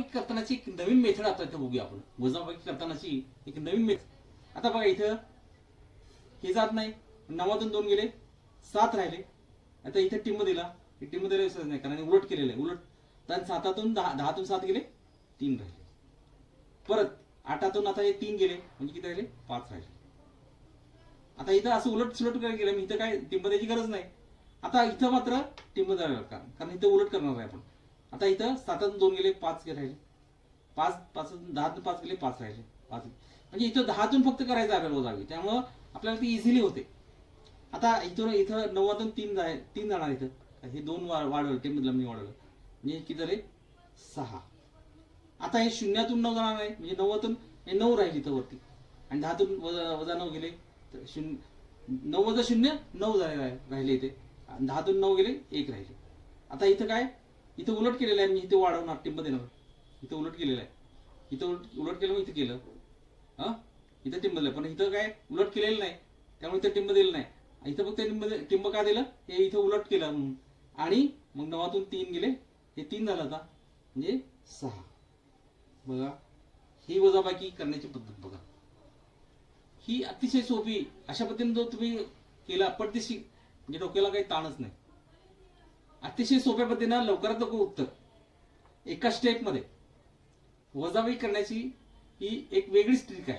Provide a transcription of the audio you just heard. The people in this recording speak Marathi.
वजाबाकी करतानाची एक नवीन मेथड आता इथं बघूया आपण. वजाबाकी करतानाची एक नवीन मेथड. आता बघा इथं हे जात नाही, 9तून 2 गेले 7 राहिले. आता इथे टिंब दिला, टिंब दिला विसरत नाही कारण उलट केलेलं आहे. उलट तर 7तून 10तून 7 गेले 3 राहिले. परत 8तून आता हे 3 गेले म्हणजे किती राहिले 5 राहिले. आता इथं असं उलट सुलट केलं मी, इथं काय टिंब द्यायची गरज नाही. आता इथं मात्र टिंब द्यावं कारण इथं उलट करणार आहे आपण. आता इथं 7तून 2 गेले 5 राहिले, 10तून 5 गेले 5 राहिले 5. म्हणजे इथं 10तून फक्त करायचं आहे वजाबाकी, त्यामुळं आपल्याला ती इझिली होते. आता इथं 9तून 3 जाणार. इथं हे 2 वाढवलं, टिंबला मी वाढवलं म्हणजे किती झाले 6. आता हे 0तून 9 जाणार नाही म्हणजे 9तून हे 9 राहिले इथं वरती आणि 10तून वजा 9 गेले तर 9 वजा 0 9 राहिले इथे. 10तून 9 गेले 1 राहिले. आता इथं काय इथं उलट केलेलं आहे, मी इथे वाढवणार टिंब देणार. इथं उलट केलेलं आहे, इथं उलट केलं मग इथं केलं हा इथं टिंब दिलं. पण इथं काय उलट केलेलं नाही त्यामुळे इथं टिंब दिलं नाही. इथं फक्त टिंब का दिलं हे इथं उलट केलं आणि मग 9तून 3 गेले हे 3 झालं आता म्हणजे 6. बघा ही वजाबाकी करण्याची पद्धत बघा, ही अतिशय सोपी. अशा पद्धतीने जर तुम्ही केला पटदिशी म्हणजे डोक्याला काही ताणच नाही. अतिशय सोप्या पद्धतीनं लवकरात लवकर उत्तर एका स्टेपमध्ये वजाबाकी करण्याची ही एक वेगळीच ट्रिक आहे.